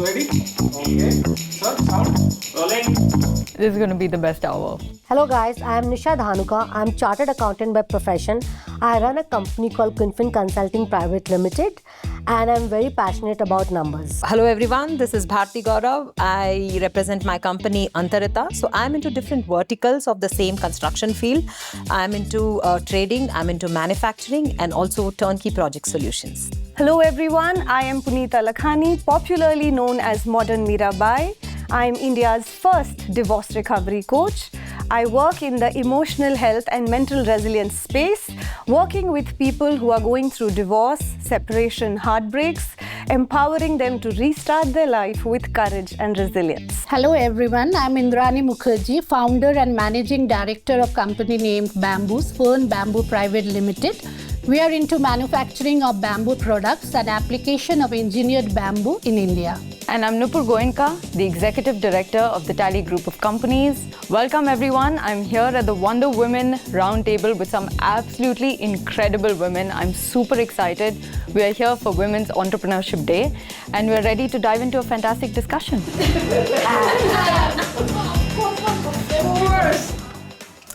ready? Okay. Sir, sound. Rolling. This is going to be the best hour. Hello guys, I am Nisha Dhanuka. I am Chartered Accountant by profession. I run a company called Quinfin Consulting Private Limited and I am very passionate about numbers. Hello everyone, this is Bharti Gaurav. I represent my company Antarita. So I'm into different verticals of the same construction field. I'm into trading, I'm into manufacturing and also turnkey project solutions. Hello everyone, I am Punita Lakhani, popularly known as Modern Mirabai. I am India's first divorce recovery coach. I work in the emotional health and mental resilience space, working with people who are going through divorce, separation, heartbreaks, empowering them to restart their life with courage and resilience. Hello everyone, I'm Indrani Mukherjee, founder and managing director of company named Bamboos, Fern Bamboo Private Limited. We are into manufacturing of bamboo products and application of engineered bamboo in India. And I'm Nupur Goenka, the Executive Director of the Tally Group of Companies. Welcome everyone. I'm here at the Wonder Women Roundtable with some absolutely incredible women. I'm super excited. We are here for Women's Entrepreneurship Day and we're ready to dive into a fantastic discussion.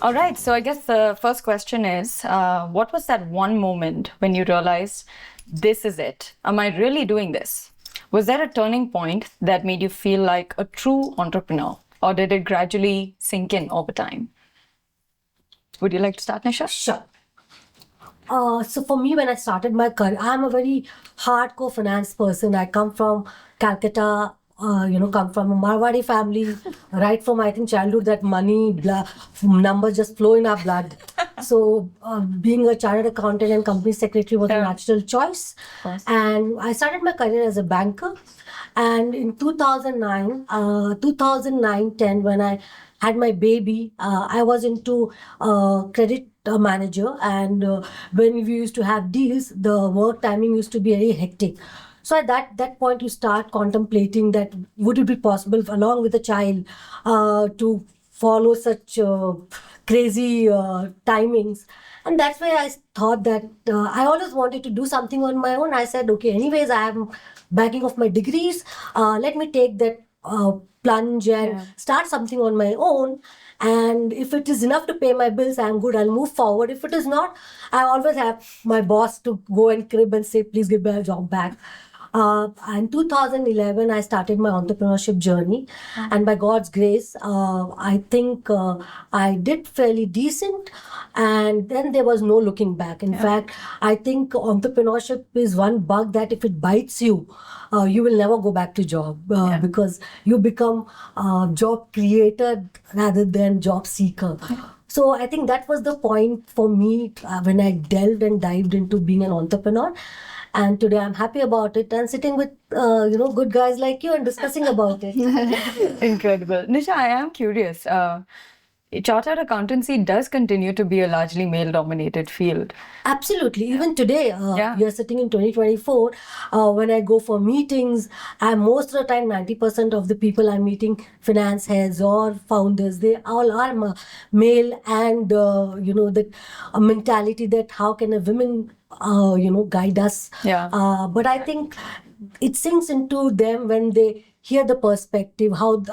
All right, so I guess the first question is, what was that one moment when you realized, this is it? Am I really doing this? Was there a turning point that made you feel like a true entrepreneur? Or did it gradually sink in over time? Would you like to start, Nisha? Sure. So for me, when I started my career, I'm a very hardcore finance person. I come from Calcutta, come from a Marwadi family, right from, I think, childhood, that money, numbers just flow in our blood. So being a chartered accountant and company secretary was a natural choice. And I started my career as a banker. And in 2009-10, when I had my baby, I was into credit manager. And when we used to have deals, the work timing used to be very hectic. So at that point, you start contemplating that would it be possible along with a child to follow such crazy timings. And that's why I thought that I always wanted to do something on my own. I said, okay, anyways, I am backing of my degrees. Let me take that plunge and start something on my own. And if it is enough to pay my bills, I'm good. I'll move forward. If it is not, I always have my boss to go and crib and say, please give my job back. In 2011, I started my entrepreneurship journey. And by God's grace, I think I did fairly decent. And then there was no looking back. In fact, I think entrepreneurship is one bug that if it bites you, you will never go back to job because you become a job creator rather than job seeker. So I think that was the point for me when I delved and dived into being an entrepreneur. And today I'm happy about it and sitting with, good guys like you and discussing about it. Incredible. Nisha, I am curious. Chartered accountancy does continue to be a largely male-dominated field. Absolutely. Even today, we are sitting in 2024. When I go for meetings, most of the time, 90% of the people I'm meeting, finance heads or founders, they all are male and, the mentality that how can a woman, guide us. But I think it sinks into them when they hear the perspective, how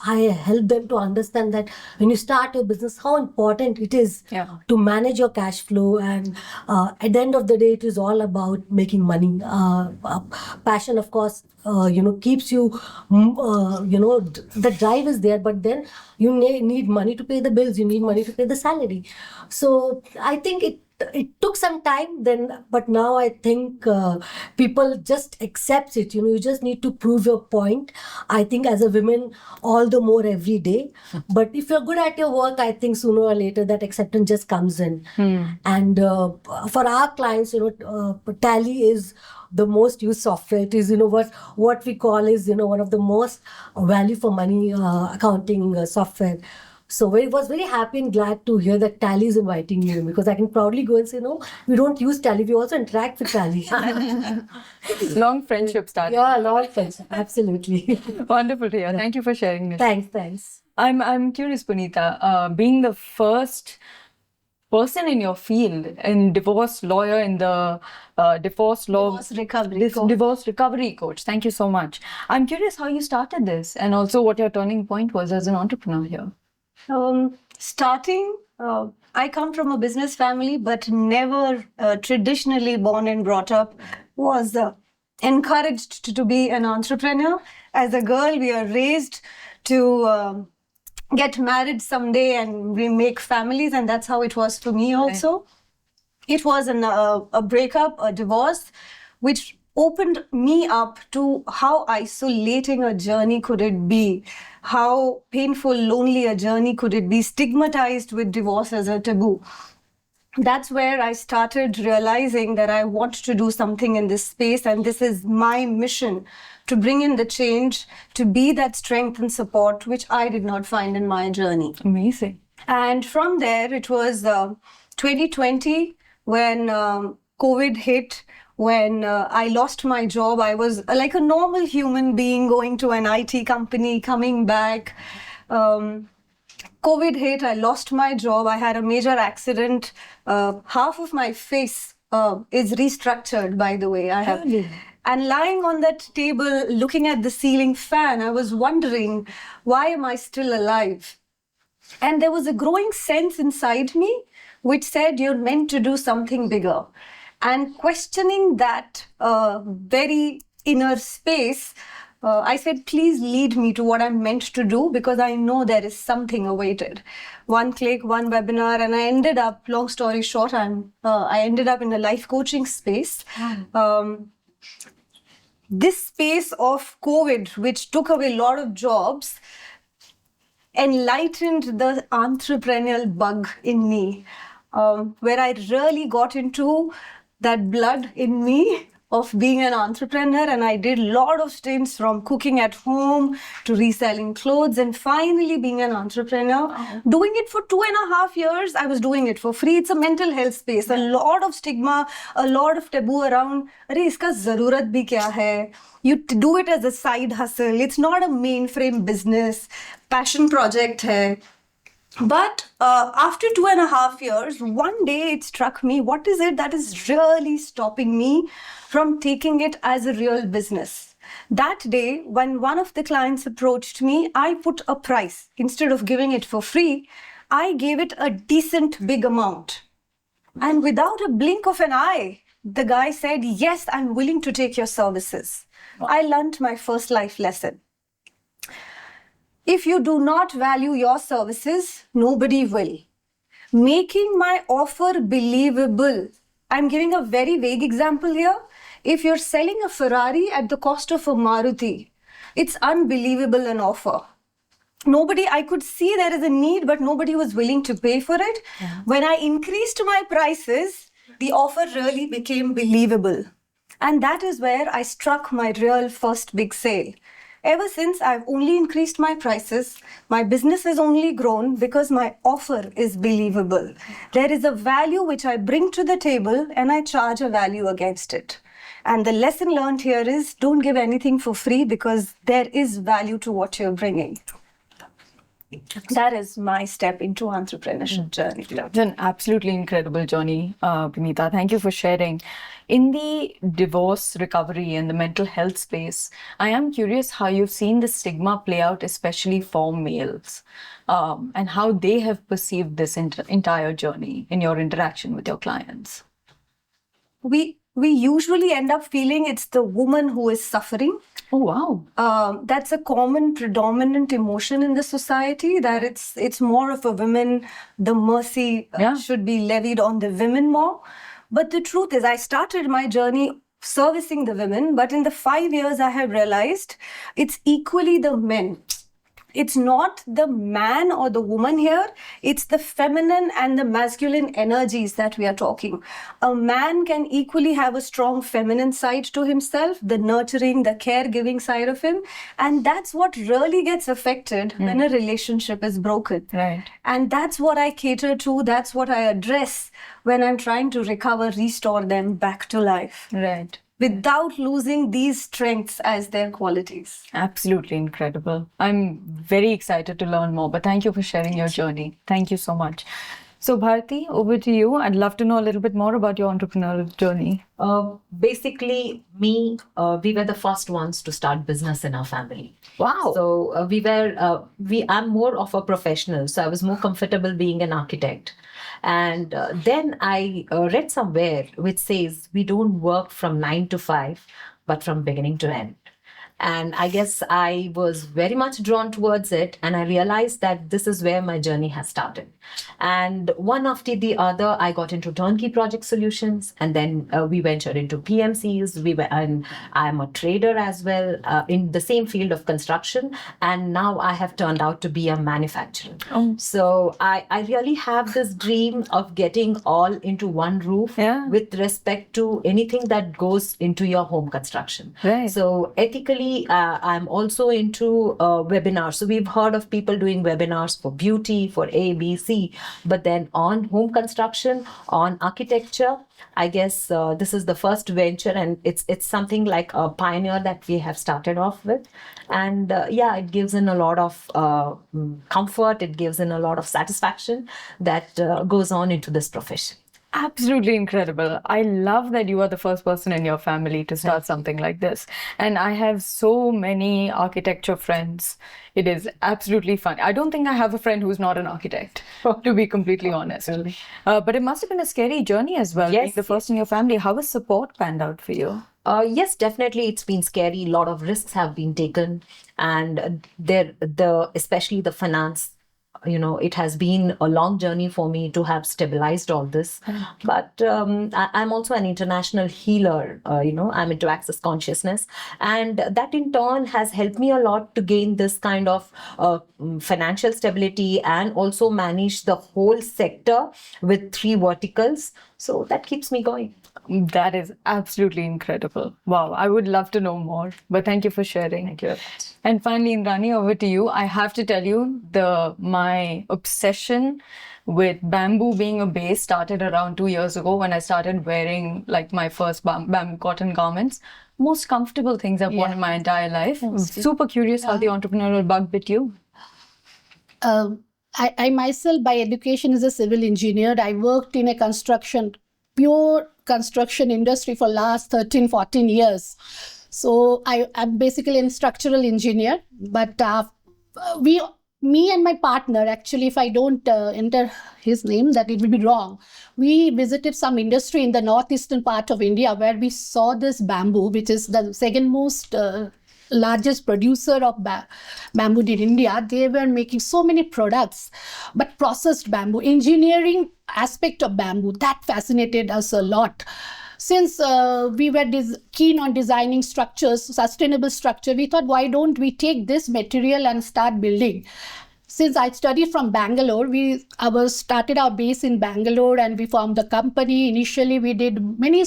I help them to understand that when you start your business, how important it is to manage your cash flow. And at the end of the day, it is all about making money. Passion, of course, keeps you, the drive is there, but then you need money to pay the bills, you need money to pay the salary. So I think it took some time then, but now I think people just accept it. You just need to prove your point. I think as a woman, all the more every day. But if you're good at your work, I think sooner or later that acceptance just comes in. And for our clients, Tally is the most used software. It is, what we call is, one of the most value for money accounting software. So I was very happy and glad to hear that Tally is inviting me because I can proudly go and say, no, we don't use Tally, we also interact with Tally. Long friendship started. Yeah, long friendship, absolutely. Wonderful to hear. Thank you for sharing this. Thanks. I'm curious, Punita, being the first person in your field, in divorce lawyer, in the divorce law. Divorce recovery coach. Thank you so much. I'm curious how you started this and also what your turning point was as an entrepreneur here. I come from a business family, but never traditionally born and brought up, was encouraged to be an entrepreneur. As a girl, we are raised to get married someday and we make families, and that's how it was for me also. Right. It was a breakup, a divorce, which opened me up to how isolating a journey could it be, how painful, lonely a journey could it be, stigmatized with divorce as a taboo. That's where I started realizing that I want to do something in this space, and this is my mission, to bring in the change, to be that strength and support, which I did not find in my journey. Amazing. And from there, it was 2020 when COVID hit. When I lost my job, I was like a normal human being going to an IT company, coming back. COVID hit, I lost my job. I had a major accident. Half of my face is restructured, by the way. And lying on that table, looking at the ceiling fan, I was wondering, why am I still alive? And there was a growing sense inside me which said, you're meant to do something bigger. And questioning that very inner space, I said, please lead me to what I'm meant to do, because I know there is something awaited. One click, one webinar, and I ended up, long story short, I ended up in a life coaching space. This space of COVID, which took away a lot of jobs, enlightened the entrepreneurial bug in me, where I really got into that blood in me of being an entrepreneur. And I did a lot of stints, from cooking at home to reselling clothes, and finally being an entrepreneur. Doing it for 2.5 years. I was doing it for free. It's a mental health space. A lot of stigma, a lot of taboo around, "Arey, iska zarurat bhi kya hai?" You do it as a side hustle. It's not a mainframe business. Passion project hai. But after 2.5 years, one day it struck me, what is it that is really stopping me from taking it as a real business? That day, when one of the clients approached me, I put a price. Instead of giving it for free, I gave it a decent big amount. And without a blink of an eye, the guy said, yes, I'm willing to take your services. I learned my first life lesson. If you do not value your services, nobody will. Making my offer believable. I'm giving a very vague example here. If you're selling a Ferrari at the cost of a Maruti, it's unbelievable an offer. I could see there is a need, but nobody was willing to pay for it. Yeah. When I increased my prices, the offer really became believable. And that is where I struck my real first big sale. Ever since, I've only increased my prices. My business has only grown because my offer is believable. There is a value which I bring to the table, and I charge a value against it. And the lesson learned here is, don't give anything for free, because there is value to what you're bringing. That is my step into entrepreneurship journey. It's an absolutely incredible journey, Puneeta. Thank you for sharing. In the divorce recovery and the mental health space, I am curious how you've seen the stigma play out, especially for males, and how they have perceived this entire journey in your interaction with your clients. We usually end up feeling it's the woman who is suffering. Oh, wow. That's a common, predominant emotion in the society, that it's more of a women, the mercy should be levied on the women more. But the truth is, I started my journey servicing the women, but in the 5 years I have realized it's equally the men. It's not the man or the woman here. It's the feminine and the masculine energies that we are talking. A man can equally have a strong feminine side to himself, the nurturing, the caregiving side of him. And that's what really gets affected when a relationship is broken. Right. And that's what I cater to. That's what I address when I'm trying to recover, restore them back to life. Right. Without losing these strengths as their qualities. Absolutely incredible. I'm very excited to learn more, but thank you for sharing your journey. Thank you so much. So Bharti, over to you. I'd love to know a little bit more about your entrepreneurial journey. Basically, we were the first ones to start business in our family. Wow. So I'm more of a professional, so I was more comfortable being an architect. And then I read somewhere which says we don't work from 9 to 5, but from beginning to end. And I guess I was very much drawn towards it. And I realized that this is where my journey has started. And one after the other, I got into turnkey project solutions. And then we ventured into PMCs. And I'm a trader as well in the same field of construction. And now I have turned out to be a manufacturer. So I really have this dream of getting all into one roof with respect to anything that goes into your home construction. Right. So ethically, I'm also into webinars. So we've heard of people doing webinars for beauty, for A, B, C, but then on home construction, on architecture, I guess this is the first venture, and it's something like a pioneer that we have started off with. And it gives in a lot of comfort. It gives in a lot of satisfaction that goes on into this profession. Absolutely incredible. I love that you are the first person in your family to start something like this. And I have so many architecture friends. It is absolutely fun. I don't think I have a friend who's not an architect, to be completely honest. But it must have been a scary journey as well, being the first in your family. How has support panned out for you? Yes, definitely. It's been scary. A lot of risks have been taken. And especially the finance, it has been a long journey for me to have stabilized all this. But I'm also an international healer. I'm into access consciousness. And that in turn has helped me a lot to gain this kind of financial stability and also manage the whole sector with 3 verticals. So that keeps me going. That is absolutely incredible. Wow, I would love to know more, but thank you for sharing. Thank you. And finally, Indrani, over to you. I have to tell you, my obsession with bamboo being a base started around 2 years ago when I started wearing like my first bamboo cotton garments. Most comfortable things I've worn in my entire life. Super curious how the entrepreneurial bug bit you. I myself, by education, is a civil engineer. I worked in a pure construction industry for last 13, 14 years. So I'm basically a structural engineer, but me and my partner, actually, if I don't enter his name, that it will be wrong. We visited some industry in the northeastern part of India where we saw this bamboo, which is the second most largest producer of bamboo in India. They were making so many products, but processed bamboo, engineering aspect of bamboo, that fascinated us a lot. Since we were keen on designing structures, sustainable structure, we thought, why don't we take this material and start building? Since I studied from Bangalore, we started our base in Bangalore and we formed the company. Initially, we did many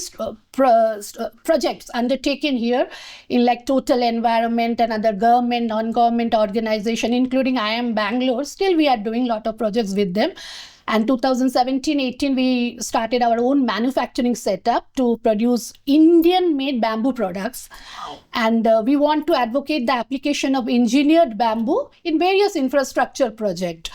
projects undertaken here in like total environment and other government, non-government organization, including IIM Bangalore. Still, we are doing a lot of projects with them. And 2017-18, we started our own manufacturing setup to produce Indian-made bamboo products. And we want to advocate the application of engineered bamboo in various infrastructure projects.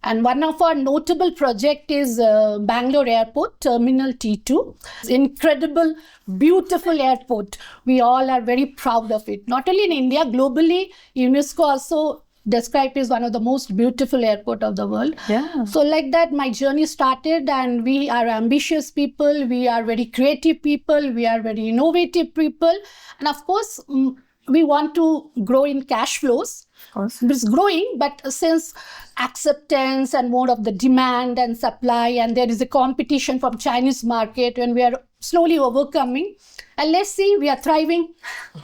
And one of our notable project is Bangalore Airport, Terminal T2. It's incredible, beautiful airport. We all are very proud of it. Not only in India, globally, UNESCO also described as one of the most beautiful airport of the world. Yeah. So like that, my journey started, and we are ambitious people. We are very creative people. We are very innovative people. And of course, we want to grow in cash flows. It's growing, but since acceptance and more of the demand and supply, and there is a competition from Chinese market, and we are slowly overcoming. And let's see, we are thriving.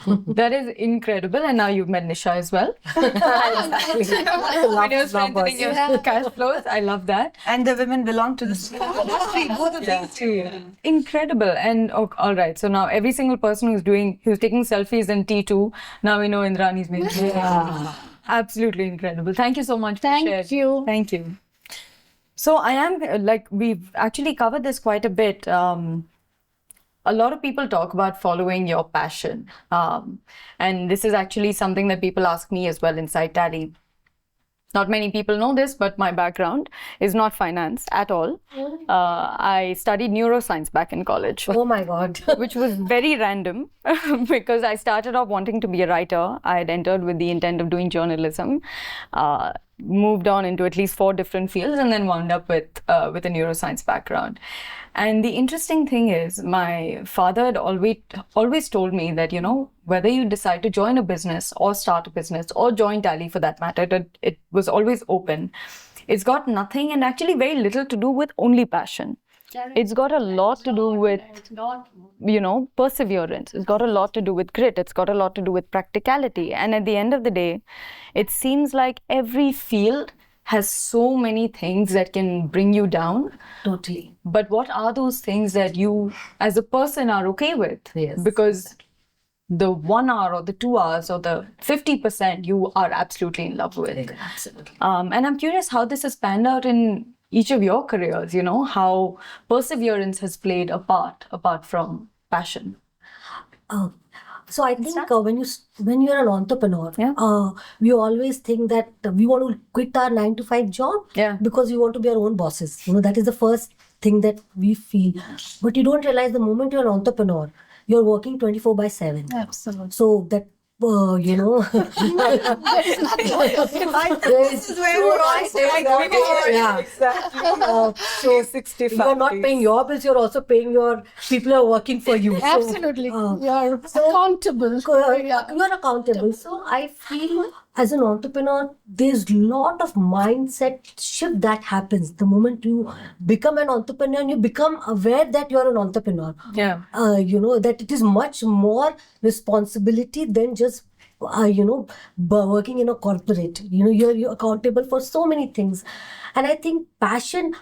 That is incredible. And now you've met Nisha as well. Strengthening your cash flows. I love that. And the women belong to the industry, both of these two. Incredible. And all right, so now every single person who's taking selfies in T2, now we know Indrani's made. Absolutely incredible. Thank you so much for sharing. Thank you. Thank you. So I am, we've actually covered this quite a bit. A lot of people talk about following your passion. And this is actually something that people ask me as well inside Tally. Not many people know this, but my background is not finance at all. I studied neuroscience back in college. Oh my God. Which was very random because I started off wanting to be a writer. I had entered with the intent of doing journalism, moved on into at least 4 different fields, and then wound up with a neuroscience background. And the interesting thing is, my father had always told me that, whether you decide to join a business or start a business or join Tally for that matter, it was always open. It's got nothing and actually very little to do with only passion. It's got a lot to do with, perseverance. It's got a lot to do with grit. It's got a lot to do with practicality. And at the end of the day, it seems like every field has so many things that can bring you down. Totally. But what are those things that you, as a person, are okay with? Yes. Because the 1 hour or the 2 hours or the 50% you are absolutely in love with. Absolutely. And I'm curious how this has panned out in each of your careers, how perseverance has played a part apart from passion. So I think when you're an entrepreneur, we always think that we want to quit our 9-to-5 job because we want to be our own bosses. That is the first thing that we feel. But you don't realize the moment you're an entrepreneur, you're working 24/7. Absolutely. So that This is where we're all saying, exactly. So 65. You're not paying your bills, you're also paying your people who are working for you. Absolutely. You're accountable. You're accountable. So I feel as an entrepreneur, there's a lot of mindset shift that happens the moment you become an entrepreneur and you become aware that you're an entrepreneur. Yeah. That it is much more responsibility than just working in a corporate. You're accountable for so many things. And I think passion,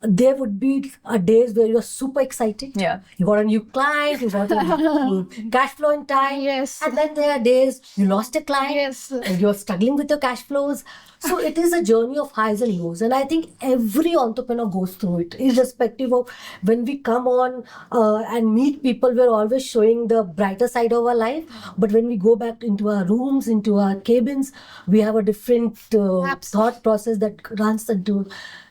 there would be days where you're super excited. Yeah. You got a new client, you got a cash flow in time. Yes. And then there are days you lost a client. Yes. And you're struggling with your cash flows. So it is a journey of highs and lows. And I think every entrepreneur goes through it, irrespective of when we come on and meet people, we're always showing the brighter side of our life. But when we go back into our rooms, into our cabins, we have a different thought process that runs into.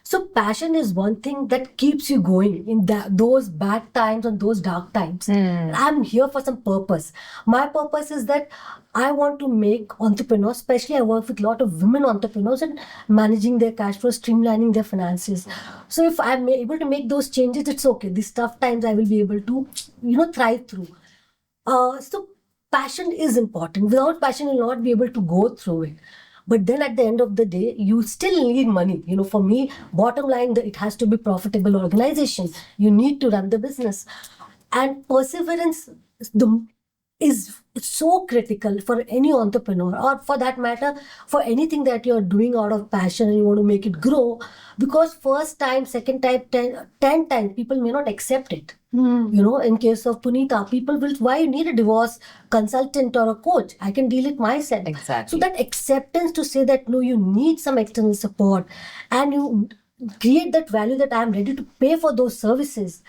So passion is one thing that keeps you going in those bad times and those dark times. I'm here for some purpose. My purpose is that I want to make entrepreneurs, especially I work with a lot of women entrepreneurs and managing their cash flow, streamlining their finances. So if I'm able to make those changes, it's okay. These tough times I will be able to, thrive through. So passion is important. Without passion, you'll not be able to go through it. But then at the end of the day, you still need money. For me, bottom line, it has to be profitable organization. You need to run the business. And perseverance is so critical for any entrepreneur, or for that matter, for anything that you're doing out of passion and you want to make it grow. Because first time, second time, 10 times, people may not accept it. In case of Punita, people will, why you need a divorce consultant or a coach? I can deal it myself. Exactly. So that acceptance to say that, no, you need some external support and you create that value that I'm ready to pay for those services.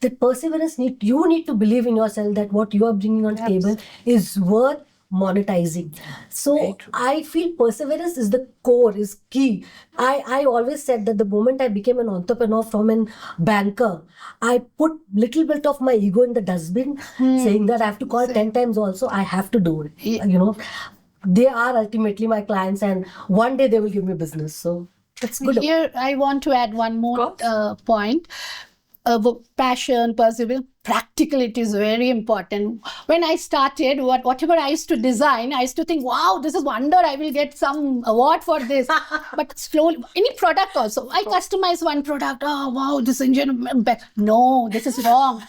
That perseverance, you need to believe in yourself that what you are bringing on the table is worth monetizing. So I feel perseverance is the core, is key. I always said that the moment I became an entrepreneur from a banker, I put little bit of my ego in the dustbin, saying that I have to call 10 times also, I have to do it. They are ultimately my clients and one day they will give me business. So that's good. Here, I want to add one more point. Passion, perseverance, practicality is very important. When I started, whatever I used to design, I used to think, wow, this is wonder, I will get some award for this. But slowly, any product also, I customize one product, oh wow, this engine, no, this is wrong.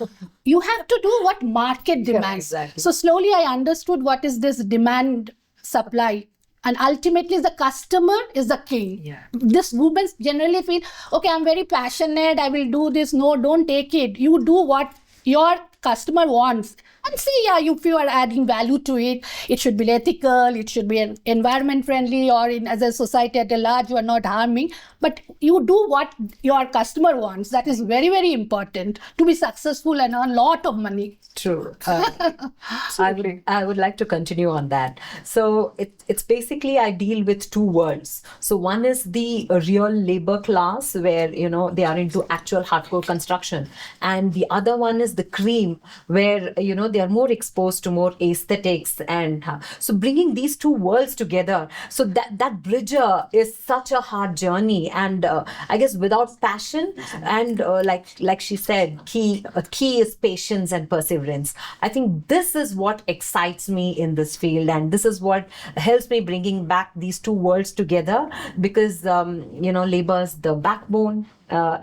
You have to do what market demands. Exactly. So slowly I understood what is this demand supply. And ultimately, the customer is the king. Yeah. This women generally feel, okay, I'm very passionate, I will do this. No, don't take it. You do what your customer wants and see, if you are adding value to it, it should be ethical, it should be environment friendly, or as a society at a large, you are not harming. But you do what your customer wants. That is very, very important to be successful and earn a lot of money. True. I would like to continue on that. So it's basically I deal with two worlds. So one is the real labor class where, they are into actual hardcore construction. And the other one is the cream where, they are more exposed to more aesthetics. And so bringing these two worlds together, so that bridger is such a hard journey. And I guess without passion and like she said, key is patience and perseverance. I think this is what excites me in this field, and this is what helps me bringing back these two worlds together, because labor is the backbone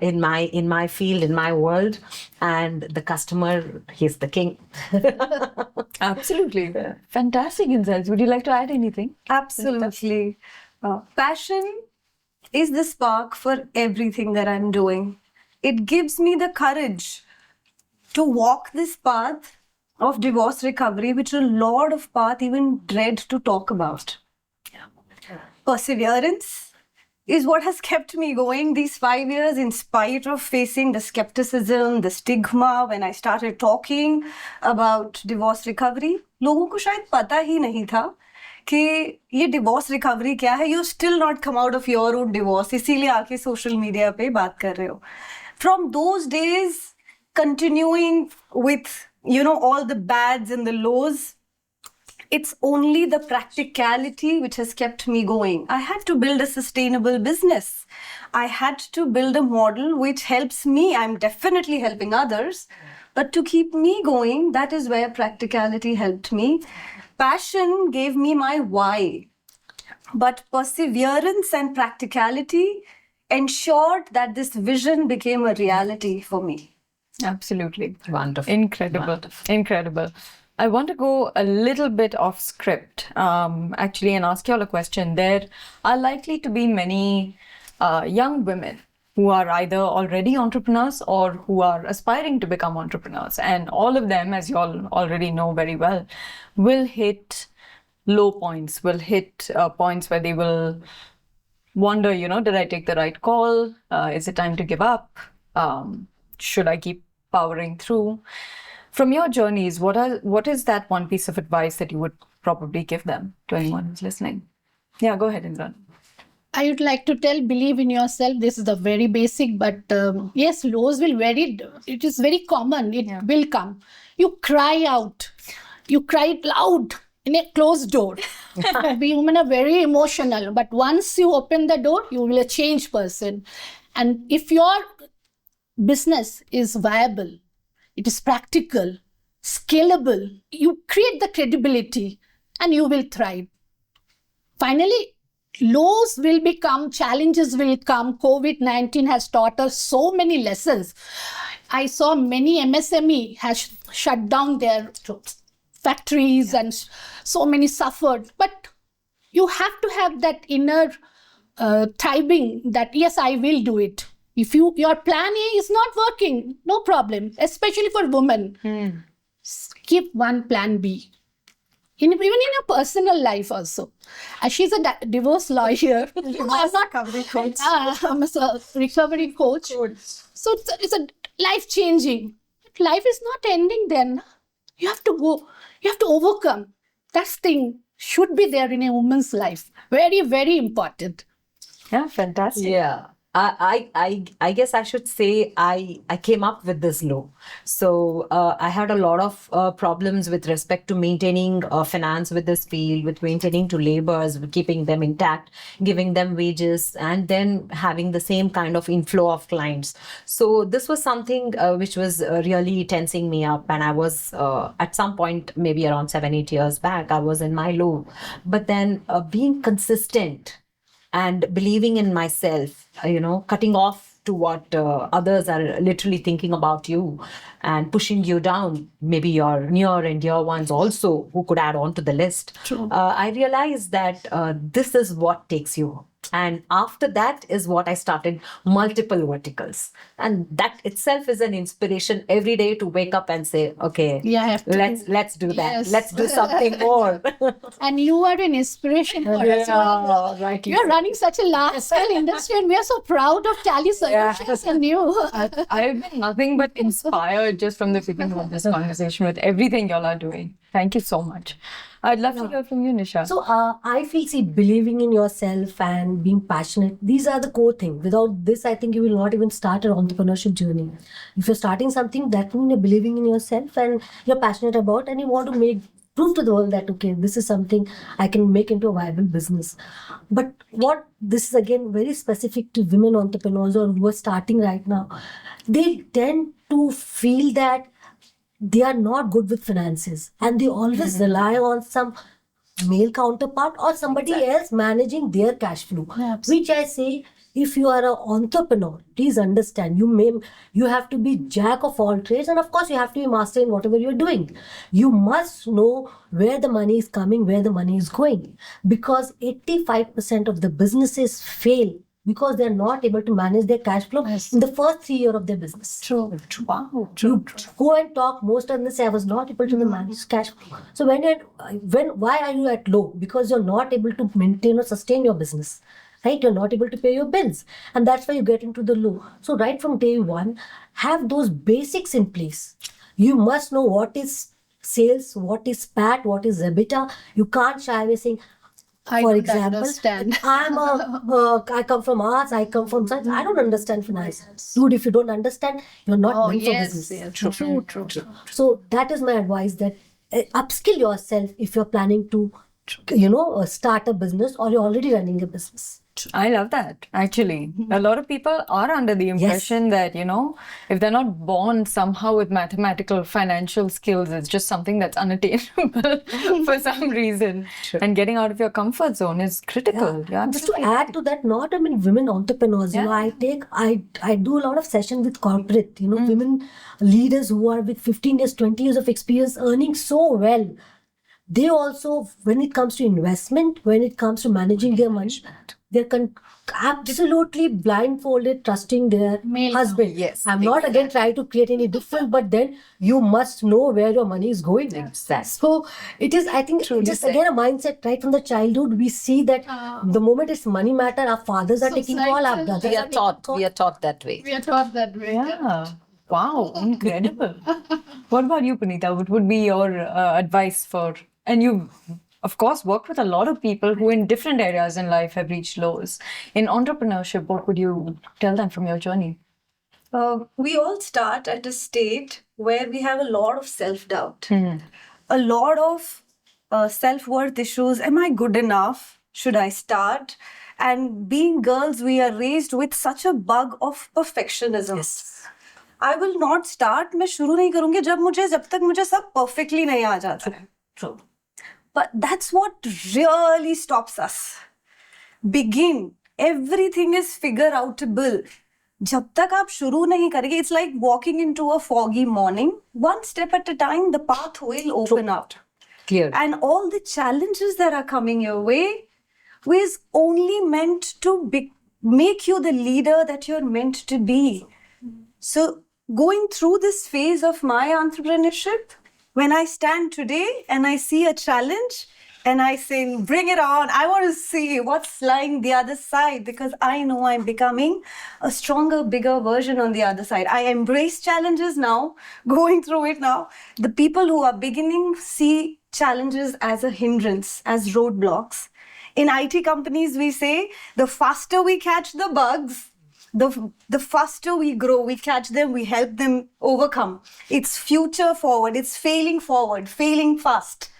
in my field, in my world, and the customer, he's the king. Absolutely. Fantastic insights. Would you like to add anything? Absolutely. Passion is the spark for everything that I'm doing. It gives me the courage to walk this path of divorce recovery, which a lot of path even dread to talk about. Perseverance is what has kept me going these 5 years in spite of facing the skepticism, the stigma when I started talking about divorce recovery. लोगों को शायद पता ही नहीं था कि ये divorce recovery क्या है. You still not come out of your own divorce, इसीलिए आके social media पे बात कर रहे हो. From those days, continuing with, all the bads and the lows, it's only the practicality which has kept me going. I had to build a sustainable business. I had to build a model which helps me. I'm definitely helping others. But to keep me going, that is where practicality helped me. Passion gave me my why. But perseverance and practicality ensured that this vision became a reality for me. Absolutely. Wonderful. Incredible. Wonderful. Incredible. I want to go a little bit off script, actually, and ask you all a question. There are likely to be many young women who are either already entrepreneurs or who are aspiring to become entrepreneurs. And all of them, as you all already know very well, will hit low points, will hit points where they will wonder, did I take the right call? Is it time to give up? Should I keep powering through? From your journeys, what is that one piece of advice that you would probably give them to anyone who's listening? Yeah, go ahead, Imran. I would like to tell, believe in yourself. This is the very basic, but yes, lows will vary. It is very common. It will come. You cry out. You cry loud in a closed door. We women are very emotional, but once you open the door, you will be a changed person. And if your business is viable, it is practical, scalable, you create the credibility and you will thrive. Finally, lows will become, challenges will come. COVID-19 has taught us so many lessons. I saw many MSME has shut down their factories and so many suffered. But you have to have that inner thriving that, yes, I will do it. If your plan A is not working, no problem, especially for women. Keep one plan B. Even in your personal life also. She's a divorce lawyer. I'm not recovery coach. I'm a recovery coach. So it's a life-changing. Life is not ending then. You have to go. You have to overcome. That thing should be there in a woman's life. Very, very important. Yeah, fantastic. Yeah. I guess I should say I came up with this law. So I had a lot of problems with respect to maintaining finance with this field, with maintaining to laborers, with keeping them intact, giving them wages, and then having the same kind of inflow of clients. So this was something which was really tensing me up. And I was at some point, maybe around 7-8 years back, I was in my low. But then being consistent and believing in myself, cutting off to what others are literally thinking about you and pushing you down, maybe your near and dear ones also who could add on to the list. True. I realized that this is what takes you And after that is what I started multiple verticals. And that itself is an inspiration every day to wake up and say, okay, Yeah, I have to let's do that. Yes. Let's do something more. And you are an inspiration for us. Right. You're running such a large-scale industry, and we are so proud of Tally Solutions and you. I've been nothing but inspired just from the beginning of this conversation with everything y'all are doing. Thank you so much. I'd love to hear from you, Nisha. So I feel, see, believing in yourself and being passionate, these are the core things. Without this, I think you will not even start an entrepreneurship journey. If you're starting something, that means you're believing in yourself and you're passionate about, and you want to prove to the world that, okay, this is something I can make into a viable business. But this is again very specific to women entrepreneurs or who are starting right now. They tend to feel that they are not good with finances and they always rely on some male counterpart or somebody else managing their cash flow. Which I say, if you are an entrepreneur, please understand, you have to be jack of all trades, and of course you have to be master in whatever you're doing. You must know where the money is coming, where the money is going, because 85% of the businesses fail because they're not able to manage their cash flow in the first 3 years of their business. True. Wow. You go and talk, most of them say, I was not able to manage cash flow. So why are you at low? Because you're not able to maintain or sustain your business. Right? You're not able to pay your bills. And that's why you get into the low. So right from day one, have those basics in place. You must know what is sales, what is PAT, what is EBITDA. You can't shy away saying, for example, understand. I come from arts, I come from science. I don't understand finance. Dude, if you don't understand, you're not meant for business. Yes, true. So that is my advice, that upskill yourself if you're planning to, start a business or you're already running a business. I love that, actually. A lot of people are under the impression that, if they're not born somehow with mathematical, financial skills, it's just something that's unattainable for some reason. And getting out of your comfort zone is critical. Yeah. Just to add to that, not only women entrepreneurs, I do a lot of sessions with corporate, women leaders who are with 15 years, 20 years of experience earning so well. They also, when it comes to investment, when it comes to managing their money, they're absolutely blindfolded, trusting their husband. Yes, I'm not again trying to create any difference, but then you must know where your money is going. Exactly. So it is, I think, just again a mindset right from the childhood. We see that the moment it's money matter, our fathers are taking call, our brothers We are taught that way. We are taught that way. Yeah. Wow, incredible. What about you, Puneeta? What would be your advice for... And you, of course, worked with a lot of people who in different areas in life have reached lows. In entrepreneurship, what would you tell them from your journey? We all start at a state where we have a lot of self-doubt, a lot of self-worth issues. Am I good enough? Should I start? And being girls, we are raised with such a bug of perfectionism. Yes. I will not start. मैं शुरू नहीं करूँगी जब तक मुझे सब perfectly नहीं आ जाता है. True. But that's what really stops us. Begin. Everything is figure outable. जब तक आप शुरू नहीं करेंगे, it's like walking into a foggy morning. One step at a time, the path will open up. Clear. And all the challenges that are coming your way is only meant to make you the leader that you're meant to be. So going through this phase of my entrepreneurship, when I stand today and I see a challenge and I say, bring it on, I want to see what's lying the other side, because I know I'm becoming a stronger, bigger version on the other side. I embrace challenges now, going through it now. The people who are beginning see challenges as a hindrance, as roadblocks. In IT companies, we say, the faster we catch the bugs, the faster we grow, we catch them, we help them overcome. It's future forward, it's failing forward, failing fast.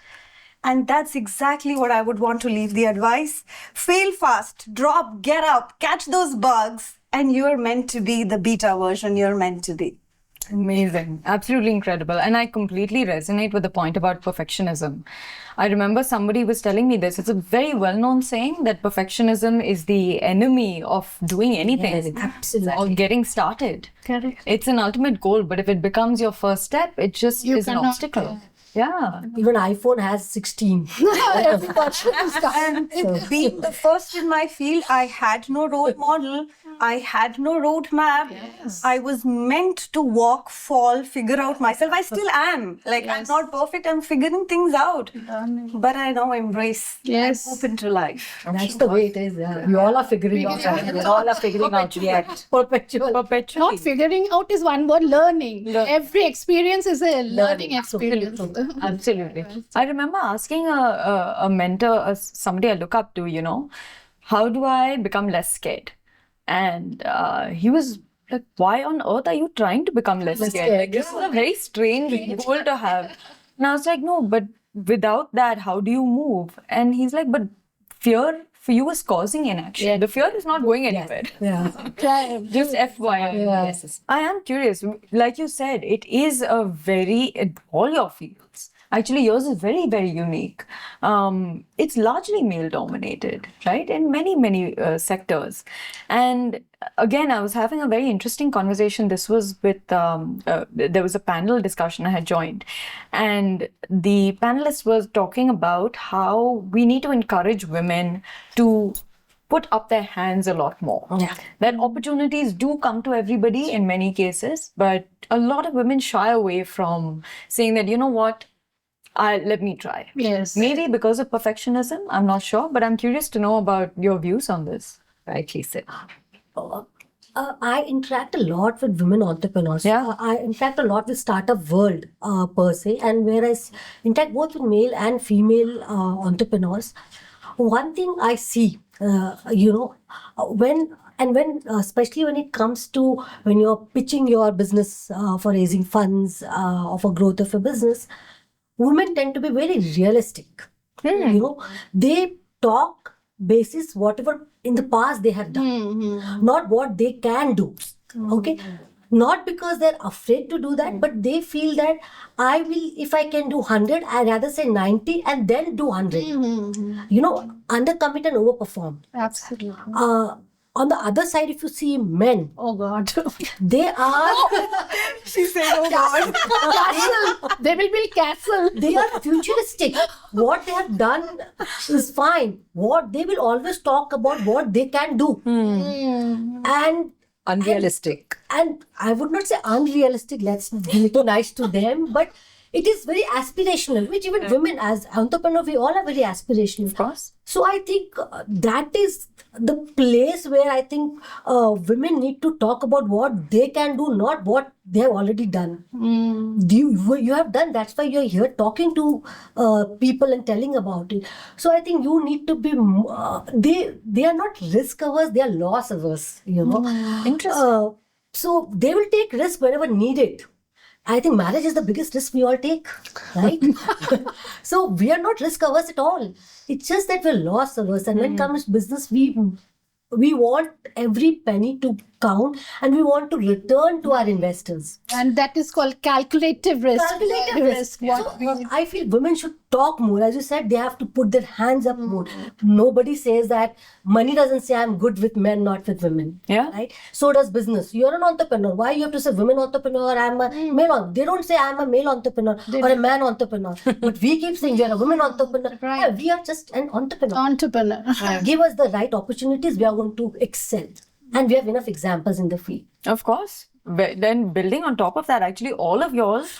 And that's exactly what I would want to leave the advice. Fail fast, drop, get up, catch those bugs, and you're meant to be the beta version you're meant to be. Amazing. Absolutely incredible. And I completely resonate with the point about perfectionism. I remember somebody was telling me this. It's a very well-known saying that perfectionism is the enemy of doing anything. Absolutely. Or getting started. Correct. It's an ultimate goal, but if it becomes your first step, it just is an obstacle. Yeah. Even iPhone has 16. Every person is And being the first in my field, I had no role model. I had no roadmap. I was meant to walk, fall, figure out myself. I still am. Like, I'm not perfect. I'm figuring things out. But I now embrace. Yes. I'm open to life. That's the way it is. Yeah. We all are figuring out. We all are figuring out yet. Perpetual. Not figuring out is one word, learning. Every experience is a learning experience. Absolutely. I remember asking a mentor, somebody I look up to, how do I become less scared? And he was like, why on earth are you trying to become less scared? Like, this is a very strange goal to have. And I was like, no, but without that, how do you move? And he's like, but fear for you is causing inaction. Yeah. The fear is not going anywhere. Yeah. Just FYI. Yes. I am curious. Like you said, it is all your fields. Actually, yours is very, very unique. It's largely male dominated, right? In many, many sectors. And again, I was having a very interesting conversation. This was with, there was a panel discussion I had joined. And the panelist was talking about how we need to encourage women to put up their hands a lot more. Yeah. That opportunities do come to everybody in many cases, but a lot of women shy away from saying that, you know what, let me try. Yes. Maybe because of perfectionism, I'm not sure, but I'm curious to know about your views on this. Rightly said. I interact a lot with women entrepreneurs. Yeah. I interact a lot with startup world per se, and whereas interact both with male and female entrepreneurs. One thing I see, when especially when it comes to when you're pitching your business for raising funds or for growth of a business, women tend to be very realistic. They talk basis whatever in the past they have done, not what they can do. Okay. Not because they're afraid to do that, but they feel that I will, if I can do 100, I'd rather say 90 and then do 100. Undercommit and overperform. Absolutely. On the other side, if you see men, Oh God. they are She said, oh God. Castle. They will build castle. they are futuristic. What they have done is fine. What they will always talk about what they can do, and Unrealistic. and I would not say unrealistic. Let's be too nice to them, but it is very aspirational. Which even women as entrepreneurs, we all are very aspirational. Of course. So I think that is the place where I think women need to talk about what they can do, not what they have already done. You have done. That's why you're here talking to people and telling about it. So I think you need to be. They are not risk averse. They are loss averse. Interesting. So they will take risk whenever needed. I think marriage is the biggest risk we all take, right? So we are not risk averse at all. It's just that we're loss averse. And when it comes to business, we want every penny to count and we want to return to our investors. And that is called calculative risk. Calculated risk. What So, I feel women should talk more. As you said, they have to put their hands up more. Nobody says that money doesn't say I'm good with men, not with women. Yeah. Right? So does business. You're an entrepreneur. Why you have to say women entrepreneur? I'm a male entrepreneur. They don't say I'm a male entrepreneur or a man entrepreneur. But we keep saying we're a women entrepreneur. Right. Yeah, we are just an entrepreneur. entrepreneur. Give us the right opportunities, we are going to excel. And we have enough examples in the field. Of course. But then building on top of that, actually, all of yours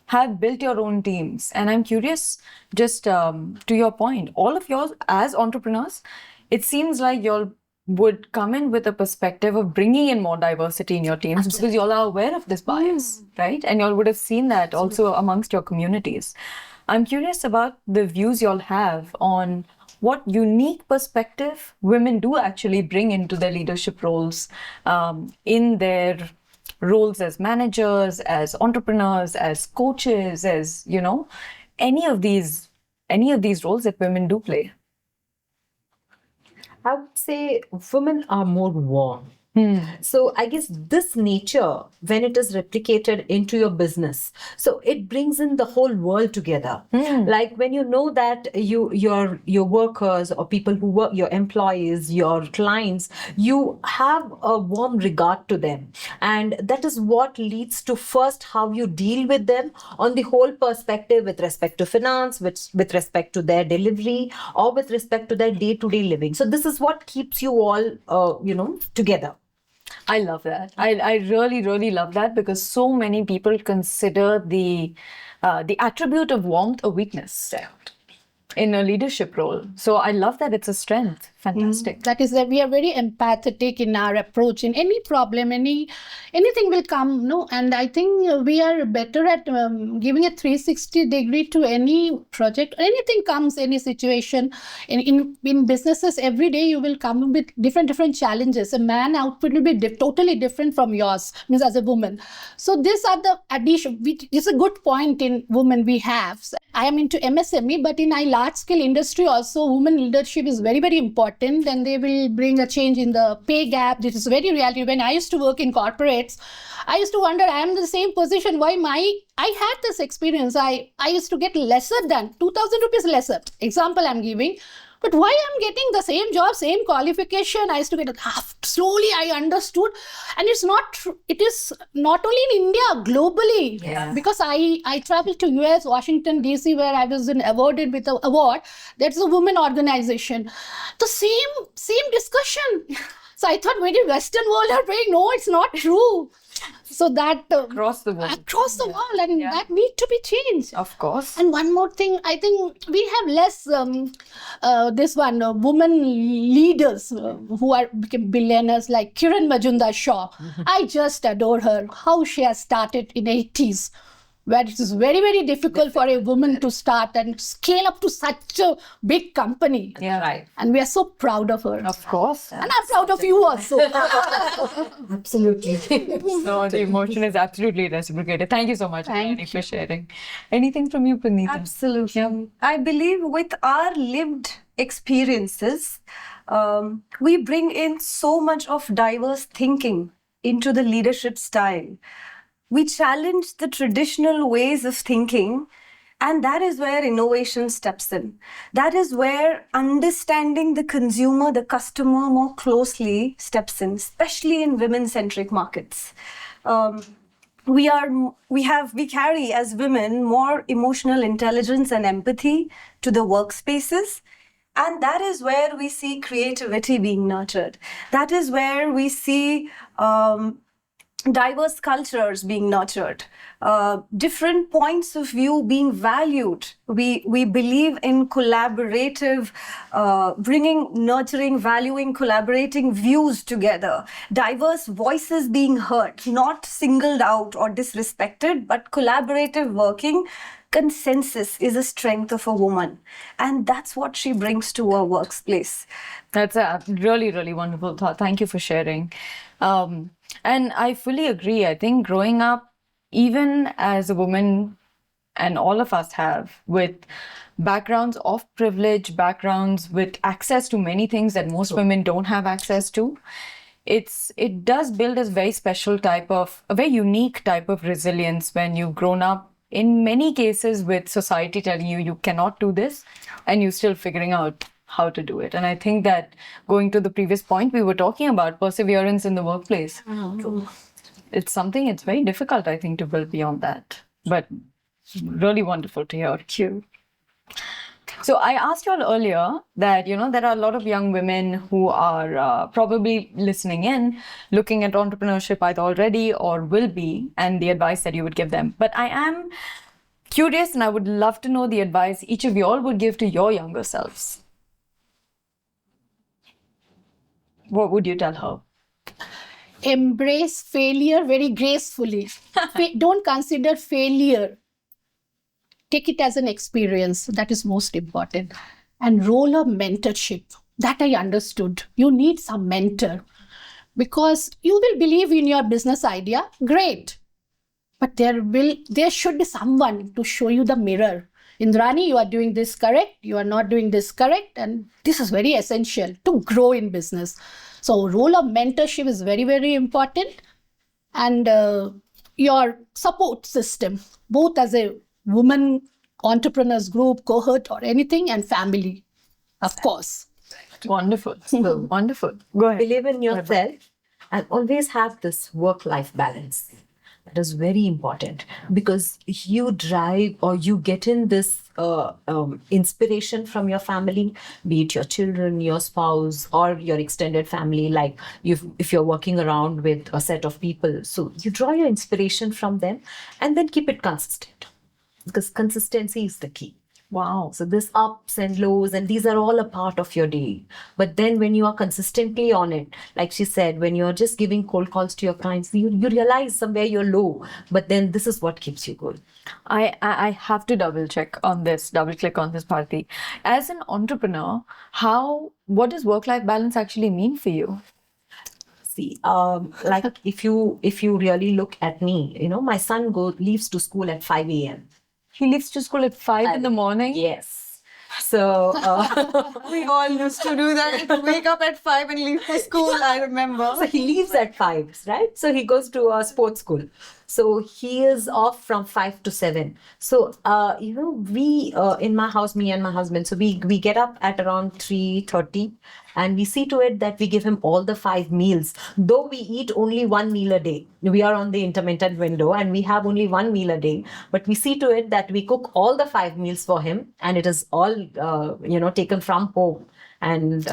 have built your own teams. And I'm curious, just to your point, all of yours as entrepreneurs, it seems like y'all would come in with a perspective of bringing in more diversity in your teams because y'all are aware of this bias, right? And y'all would have seen that also amongst your communities. I'm curious about the views y'all have on what unique perspective women do actually bring into their leadership roles, in their roles as managers, as entrepreneurs, as coaches, as, any of these roles that women do play. I would say women are more warm. So I guess this nature, when it is replicated into your business, so it brings in the whole world together. Like when you know that your workers or people who work, your employees, your clients, you have a warm regard to them, and that is what leads to first how you deal with them on the whole perspective with respect to finance, with respect to their delivery, or with respect to their day-to-day living. So this is what keeps you all together. I love that. I really, really love that, because so many people consider the attribute of warmth a weakness in a leadership role. So I love that it's a strength. Fantastic. That is that we are very empathetic in our approach. In any problem, anything will come, no? And I think we are better at giving a 360 degree to any project. Anything comes, any situation. In businesses, every day you will come with different challenges. A man output will be totally different from yours, means as a woman. So these are the addition. It's a good point in women we have. I am into MSME, but in a large scale industry also, women leadership is very, very important. And they will bring a change in the pay gap. This is very reality. When I used to work in corporates, I used to wonder, I am in the same position. Why I had this experience. I used to get lesser than 2,000 rupees lesser. Example I'm giving. But why I'm getting the same job, same qualification, I used to get half. Slowly I understood. And it's not true. It is not only in India, globally. Yeah. Because I traveled to US, Washington, DC, where I was awarded with an award. That's a women organization. The same discussion. So I thought maybe Western world are praying, no, it's not true. So that Across the world. Across the world, and that need to be changed. Of course. And one more thing, I think we have less women leaders who are become billionaires like Kiran Majumdar-Shaw. I just adore her. How she has started in 80s. Where it is very, very difficult for a woman to start and scale up to such a big company. Yeah, right. And we are so proud of her. Of course. And I'm proud of you also. Absolutely. So the emotion is absolutely reciprocated. Thank you so much, Annie, for sharing. Anything from you, Puneeta? Absolutely. I believe with our lived experiences, we bring in so much of diverse thinking into the leadership style. We challenge the traditional ways of thinking, and that is where innovation steps in. That is where understanding the consumer, the customer more closely steps in, especially in women-centric markets. We carry as women more emotional intelligence and empathy to the workspaces. And that is where we see creativity being nurtured. That is where we see diverse cultures being nurtured, different points of view being valued. We believe in collaborative, nurturing, valuing, collaborating views together, diverse voices being heard, not singled out or disrespected, but collaborative working. Consensus is a strength of a woman, and that's what she brings to her workplace. That's a really, really wonderful thought. Thank you for sharing. And I fully agree. I think growing up, even as a woman, and all of us have, with backgrounds of privilege, backgrounds with access to many things that most women don't have access to, it does build a very special a very unique type of resilience when you've grown up, in many cases, with society telling you cannot do this, and you're still figuring out how to do it. And I think that, going to the previous point we were talking about, perseverance in the workplace, it's something, it's very difficult, I think, to build beyond that. But really wonderful to hear. Cute. So I asked you all earlier that, there are a lot of young women who are probably listening in, looking at entrepreneurship either already or will be, and the advice that you would give them. But I am curious, and I would love to know the advice each of you all would give to your younger selves. What would you tell her? Embrace failure very gracefully. Don't consider failure. Take it as an experience. That is most important. And role of mentorship. That I understood. You need some mentor. Because you will believe in your business idea. Great. But there should be someone to show you the mirror. Indrani, you are doing this correct, you are not doing this correct, and this is very essential to grow in business. So role of mentorship is very, very important, and your support system, both as a woman entrepreneurs group, cohort, or anything, and family, of course. Wonderful. Wonderful. Go ahead. Believe in yourself and always have this work-life balance. That is very important because you drive or you get in this inspiration from your family, be it your children, your spouse, or your extended family. Like if you're working around with a set of people, so you draw your inspiration from them and then keep it consistent because consistency is the key. Wow. So this ups and lows, and these are all a part of your day. But then when you are consistently on it, like she said, when you're just giving cold calls to your clients, you realize somewhere you're low, but then this is what keeps you going. I have to double click on this, Bharti. As an entrepreneur, what does work-life balance actually mean for you? See, like if you really look at me, my son leaves to school at 5 a.m. He leaves to school at 5 in the morning? Yes. So We all used to do that. Wake up at 5 and leave for school, I remember. So he leaves at 5, right? So he goes to a sports school. So he is off from 5 to 7. So, we, in my house, me and my husband, so we get up at around 3:30 and we see to it that we give him all the 5 meals. Though we eat only 1 meal a day. We are on the intermittent window and we have only 1 meal a day. But we see to it that we cook all the 5 meals for him and it is all, taken from home. And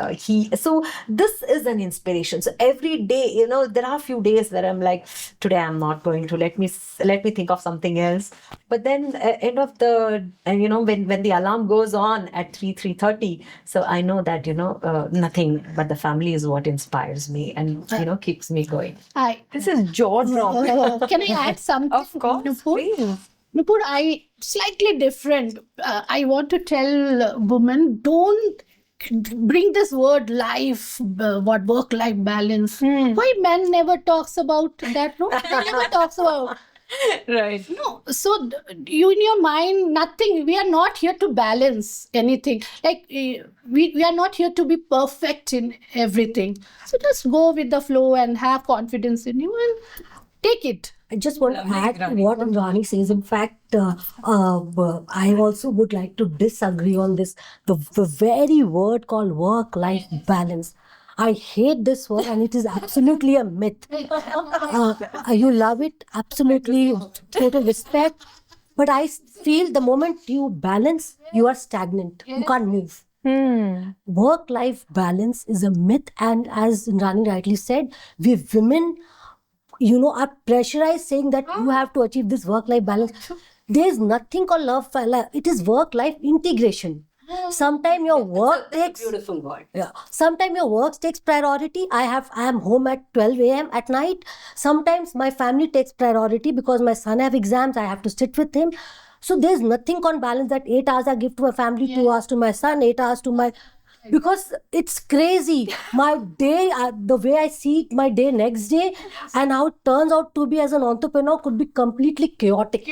so this is an inspiration. So every day, there are a few days where I'm like, today I'm not going to, let me think of something else. But then end of the, when the alarm goes on at 3:30, so I know that, nothing but the family is what inspires me and, keeps me going. This is jaw-dropping. Can I add something? Of course, Nupur? please. Nupur, slightly different. I want to tell women, don't bring this word life, work-life balance. Why men never talks about that? No, they never talks about. Right. No, so you in your mind, nothing. We are not here to balance anything. Like we are not here to be perfect in everything. So just go with the flow and have confidence in you and take it. I just want to add to what Rani says. In fact, I also would like to disagree on this. The very word called work-life balance. I hate this word and it is absolutely a myth. You love it, absolutely, total respect. But I feel the moment you balance, you are stagnant. You can't move. Work-life balance is a myth, and as Rani rightly said, we women are pressurized saying that you have to achieve this work-life balance. There is nothing called love. It is work-life integration. Sometimes your work takes Beautiful word. Yeah. Sometimes your work takes priority. I am home at 12 a.m. at night. Sometimes my family takes priority because my son have exams. I have to sit with him. So there's nothing on balance that 8 hours I give to my family, 2 hours to my son, 8 hours to my... Because it's crazy. My day, the way I see my day next day and how it turns out to be as an entrepreneur could be completely chaotic.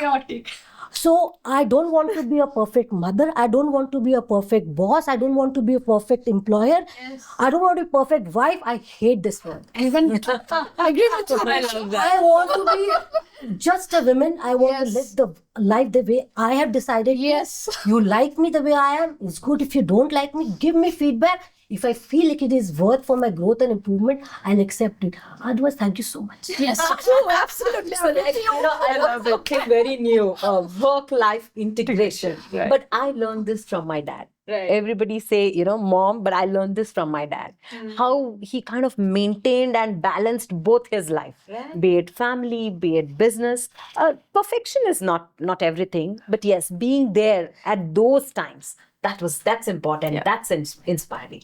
So I don't want to be a perfect mother. I don't want to be a perfect boss. I don't want to be a perfect employer. I don't want to be a perfect wife. I hate this word. Even I agree with you. I love that. I want to be just a woman. I want to live the life the way I have decided. Yes. You like me the way I am. It's good. If you don't like me, give me feedback. If I feel like it is worth for my growth and improvement, I'll accept it. Otherwise, thank you so much. Yes, true, absolutely. I love something very new, work-life integration. Right. But I learned this from my dad. Right. Everybody say, mom, but I learned this from my dad. How he kind of maintained and balanced both his life, be it family, be it business. Perfection is not everything, but yes, being there at those times, that's important. Yeah. That's inspiring.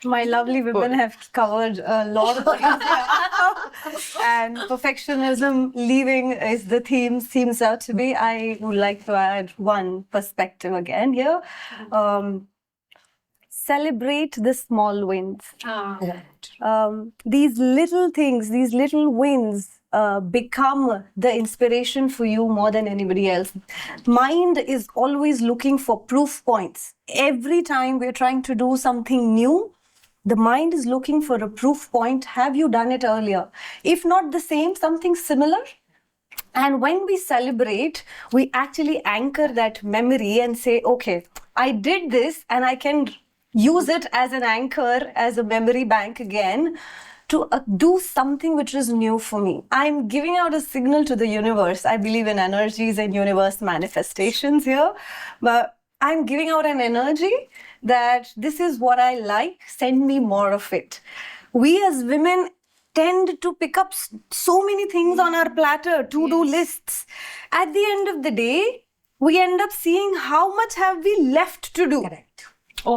My lovely women have covered a lot of things. And perfectionism leaving is the theme, seems out to be. I would like to add one perspective again here. celebrate the small wins. Correct. These little things, these little wins become the inspiration for you more than anybody else. Mind is always looking for proof points. Every time we're trying to do something new, the mind is looking for a proof point. Have you done it earlier? If not the same, something similar. And when we celebrate, we actually anchor that memory and say, okay, I did this and I can use it as an anchor, as a memory bank again to do something which is new for me. I'm giving out a signal to the universe. I believe in energies and universe manifestations here, but I'm giving out an energy that this is what I like, send me more of it. We as women tend to pick up so many things on our platter, to-do lists. At the end of the day, we end up seeing how much have we left to do. Correct.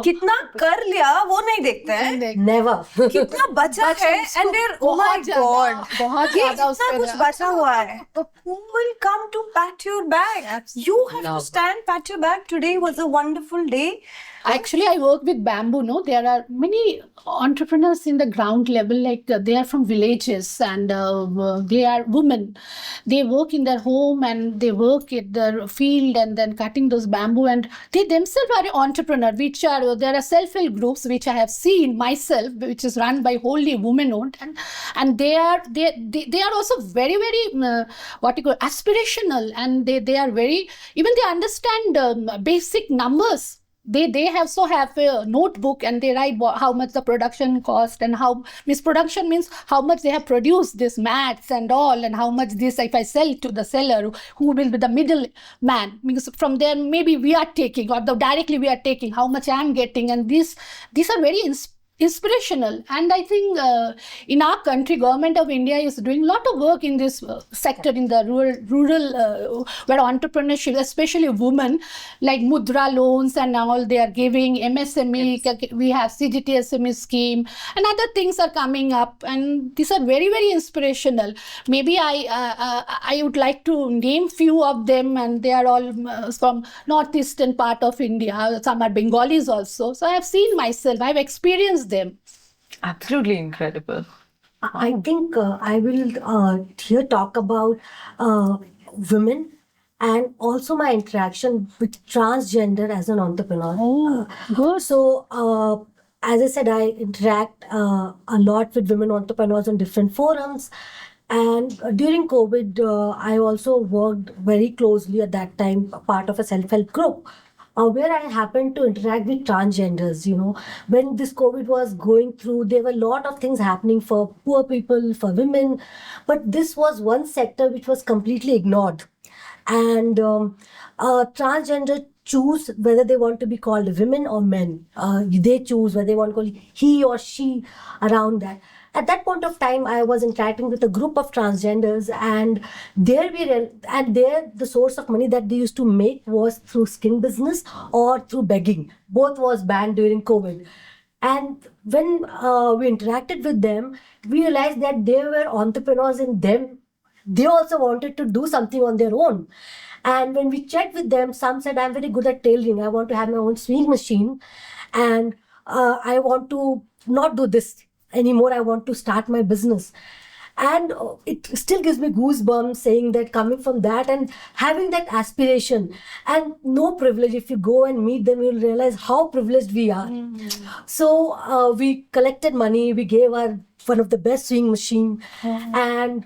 कितना कर लिया वो नहीं देखते हैं. Never. कितना बचा है and they're, oh my god, बहुत ये ज़्यादा इतना कुछ बचा हुआ है. Who will come to pat your back? You have to stand, pat your back. Today was a wonderful day. Actually, I work with bamboo. No, there are many entrepreneurs in the ground level. Like they are from villages and they are women. They work in their home and they work at their field and then cutting those bamboo. And they themselves are entrepreneurs. Which are there are self-help groups which I have seen myself, which is run by wholly women-owned, and they are also very what you call aspirational, and they are very, even they understand basic numbers. They also have a notebook and they write how much the production cost and how production means how much they have produced this mats and all, and how much this if I sell to the seller, who will be the middle man, because from there maybe we are taking, or directly we are taking how much I am getting, and these are very inspirational. And I think in our country, Government of India is doing a lot of work in this sector, in the rural where entrepreneurship, especially women, like Mudra loans and all they are giving, MSME, we have CGTSME scheme, and other things are coming up, and these are very inspirational. Maybe I would like to name few of them, and they are all from northeastern part of India. Some are Bengalis also. So I have seen myself, I have experienced them. Absolutely incredible. I think I will here talk about women and also my interaction with transgender as an entrepreneur. Oh, good. So, as I said, I interact a lot with women entrepreneurs on different forums. And during COVID, I also worked very closely at that time, part of a self-help group. Where I happened to interact with transgenders. When this COVID was going through, there were a lot of things happening for poor people, for women, but this was one sector which was completely ignored. And transgender choose whether they want to be called women or men. They choose whether they want to call he or she around that. At that point of time, I was interacting with a group of transgenders, and the source of money that they used to make was through skin business or through begging. Both was banned during COVID. And when we interacted with them, we realized that they were entrepreneurs in them. They also wanted to do something on their own. And when we checked with them, some said, I'm very good at tailoring. I want to have my own sewing machine. And I want to not do this anymore. I want to start my business. And it still gives me goosebumps saying that, coming from that and having that aspiration and no privilege. If you go and meet them, you'll realize how privileged we are. So we collected money. We gave her one of the best sewing machine. And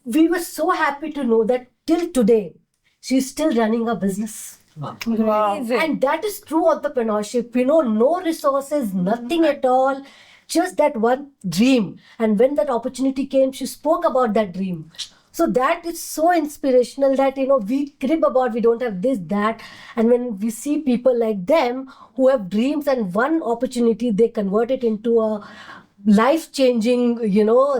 we were so happy to know that till today, she's still running a business. Wow. And that is true entrepreneurship. No resources, nothing at all. Just that one dream. And when that opportunity came, she spoke about that dream. So that is so inspirational that, we crib about, we don't have this, that. And when we see people like them who have dreams and one opportunity, they convert it into a life-changing,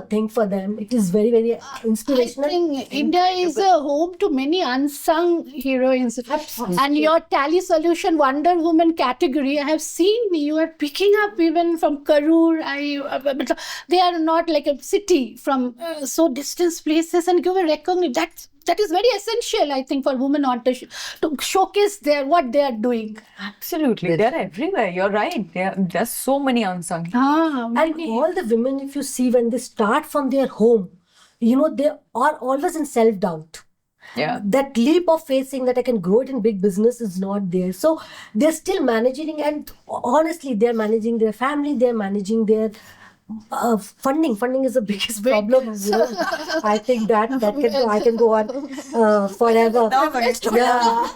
thing for them. It is very inspirational. I think India is a home to many unsung heroines. Absolutely. And your Tally Solution Wonder Woman category, I have seen you are picking up even from Karur. They are not like a city from so distant places, and you were recognized. that is very essential, I think, for women to showcase what they are doing. Absolutely. They're everywhere. You're right. There's so many unsung. And all the women, if you see, when they start from their home, they are always in self-doubt. Yeah. That leap of faith saying that I can grow it in big business is not there. So they're still managing, and honestly, they're managing their family, they're managing their funding. Funding is the biggest problem. I think I can go on forever. Yeah.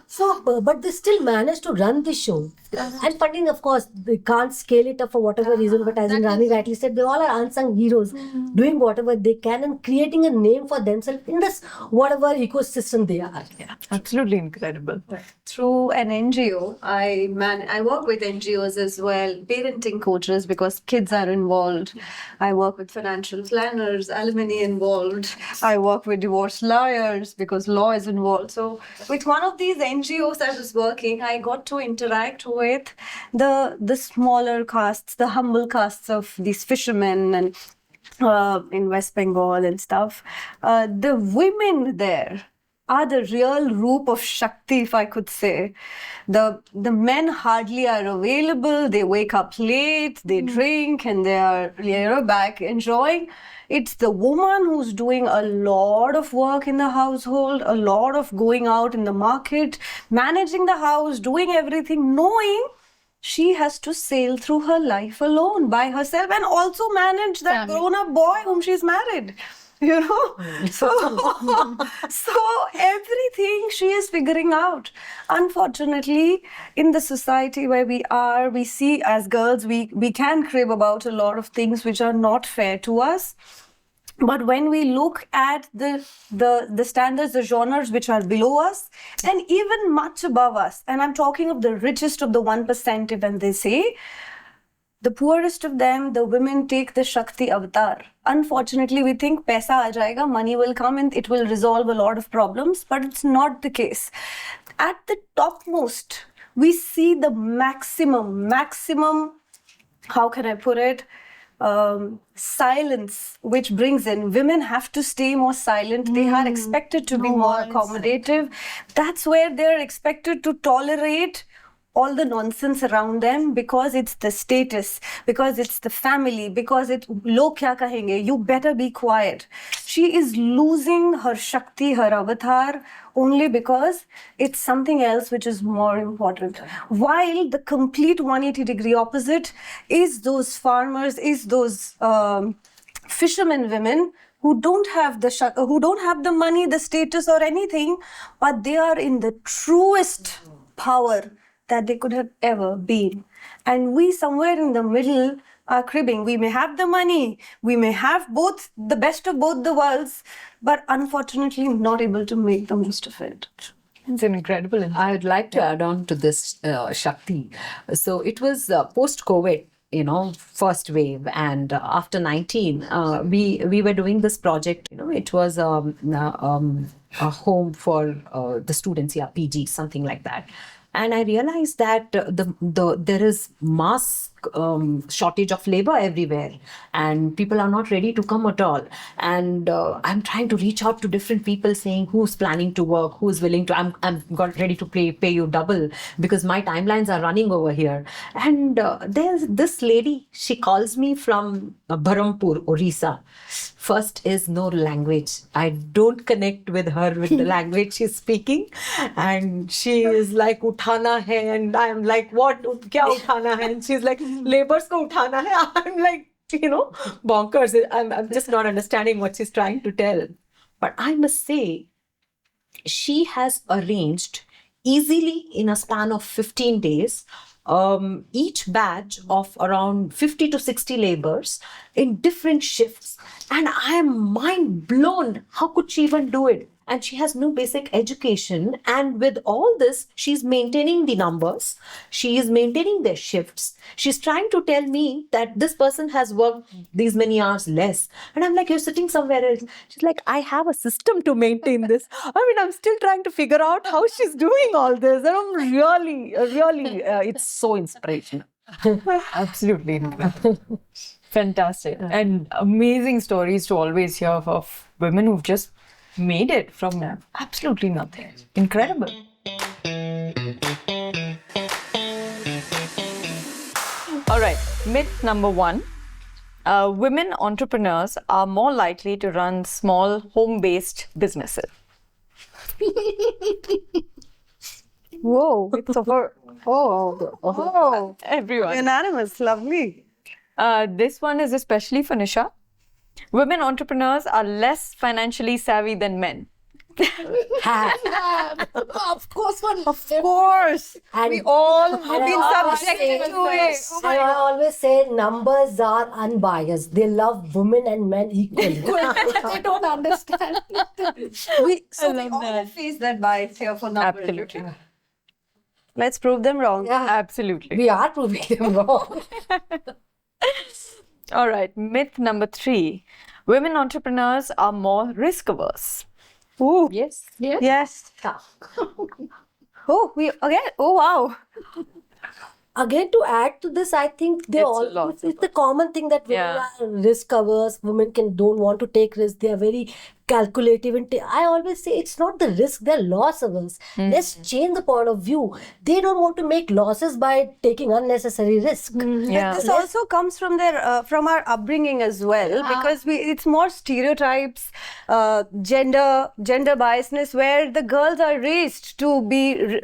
So, but they still manage to run the show. And funding, of course, they can't scale it up for whatever reason. But as Rani rightly said, they all are unsung heroes, doing whatever they can and creating a name for themselves in this whatever ecosystem they are. Yeah. Absolutely incredible. Through an NGO, I work with NGOs as well, parenting coaches because kids are involved. I work with financial planners, alumni involved. I work with divorce lawyers because law is involved. So with one of these NGOs I was working, I got to interact with the smaller castes, the humble castes of these fishermen and in West Bengal and stuff. The women there are the real roop of Shakti, if I could say. The men hardly are available. They wake up late, they drink, and they are back enjoying. It's the woman who's doing a lot of work in the household, a lot of going out in the market, managing the house, doing everything, knowing she has to sail through her life alone by herself and also manage that grown-up boy whom she's married. So everything she is figuring out. Unfortunately, in the society where we are, we see as girls, we can crib about a lot of things which are not fair to us. But when we look at the standards, the genres which are below us and even much above us, and I'm talking of the richest of the 1%, when they say, the poorest of them, the women take the Shakti avatar. Unfortunately, we think paisa aa jayega, money will come and it will resolve a lot of problems, but it's not the case. At the topmost, we see the maximum, how can I put it? Silence, which brings in women have to stay more silent. They are expected to be more accommodative. That's where they're expected to tolerate all the nonsense around them because it's the status, because it's the family, because it's log kya kahenge, you better be quiet. She is losing her Shakti, her avatar, only because it's something else which is more important. While the complete 180-degree opposite is those farmers, is those fishermen women who don't have the money, the status or anything, but they are in the truest power that they could have ever been. And we somewhere in the middle are cribbing. We may have the money, we may have both, the best of both the worlds, but unfortunately not able to make the most of it. It's incredible. I would like to add on to this, Shakti. So it was post-COVID, first wave, and after 19, we were doing this project. It was a home for the students, PG, something like that. And I realized that there is mass shortage of labor everywhere, and people are not ready to come at all. And I'm trying to reach out to different people, saying who's planning to work, who's willing to. I'm got ready to pay you double because my timelines are running over here. And there's this lady. She calls me from Berhampur, Orissa. First is no language. I don't connect with her with the language she's speaking, and she is like uthana hai, and I'm like, what? Kya uthana hai? And she's like, laborers ko uthana hai. I'm like, bonkers. I'm just not understanding what she's trying to tell. But I must say, she has arranged easily in a span of 15 days. Each batch of around 50 to 60 laborers in different shifts, and I am mind blown. How could she even do it? And she has no basic education, and with all this, she's maintaining the numbers, she is maintaining their shifts. She's trying to tell me that this person has worked these many hours less, and I'm like, you're sitting somewhere else. She's like, I have a system to maintain this. I'm still trying to figure out how she's doing all this, and I'm really it's so inspirational. Absolutely incredible. Fantastic. And amazing stories to always hear of women who've just made it from absolutely nothing. Incredible. All right, myth number 1. Women entrepreneurs are more likely to run small home-based businesses. Whoa, it's over. Oh, Everyone. unanimous, lovely. This one is especially for Nisha. Women entrepreneurs are less financially savvy than men. Of course, one. Of course, And- we all have and been I always subjected say- to it. And I always say numbers are unbiased. They love women and men equally. They don't understand. We all face that bias here for numbers. Absolutely. Let's prove them wrong. Yeah, Absolutely. we are proving them wrong. All right, myth number 3. Women entrepreneurs are more risk averse. Ooh, Yes. yes. Oh, we again. Oh, wow. Again, to add to this, I think they It's all lots it's the common thing that women Yeah. are risk averse. Women don't want to take risks. They are very calculative, and I always say it's not the risk; they're loss averse. Let's change the point of view. They don't want to make losses by taking unnecessary risk. Yeah. This also comes from their from our upbringing as well, because it's more stereotypes, gender biasness, where the girls are raised to be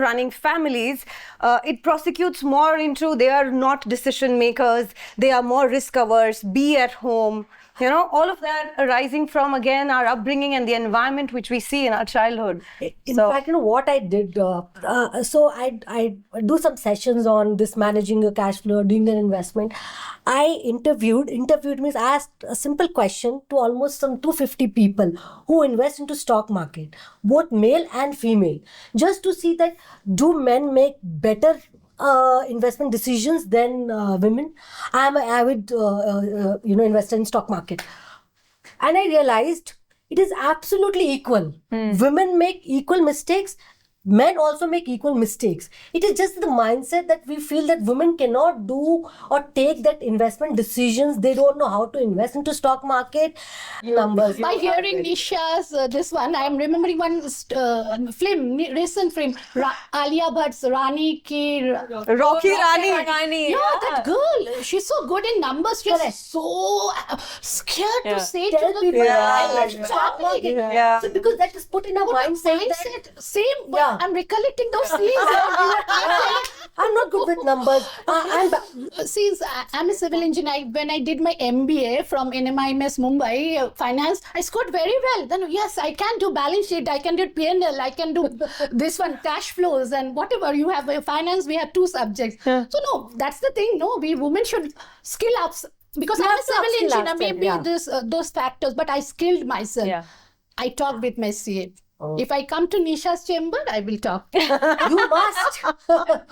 running families. It prosecutes more into they are not decision makers, they are more risk averse, be at home. All of that arising from, again, our upbringing and the environment which we see in our childhood. In fact, what I did, so I do some sessions on this managing your cash flow, doing an investment. I interviewed means I asked a simple question to almost some 250 people who invest into stock market, both male and female, just to see that do men make better investment decisions than women. I am an avid, investor in stock market, and I realized it is absolutely equal. Women make equal mistakes. Men also make equal mistakes. It is just the mindset that we feel that women cannot do or take that investment decisions. They don't know how to invest into stock market. Numbers. By hearing Nisha's this one, I am remembering one film, recent film, Alia Bhatt's Rani Ki Rocky Rani. Yeah, that girl, she's so good in numbers. She's so scared to say Tell to the people stock market. Yeah. So because that is put in our mindset. that- Same, but Yeah. I'm recollecting those scenes. I'm not good with numbers. See, I'm a civil engineer. When I did my MBA from NMIMS Mumbai finance, I scored very well. Then yes, I can do balance sheet, I can do P&L, I can do this one, cash flows and whatever. You have finance, we have 2 subjects. So no, that's the thing. No, we women should skill up because I'm a civil engineer. Maybe those factors, but I skilled myself. Yeah. I talked with my CA. If I come to Nisha's chamber, I will talk. You must.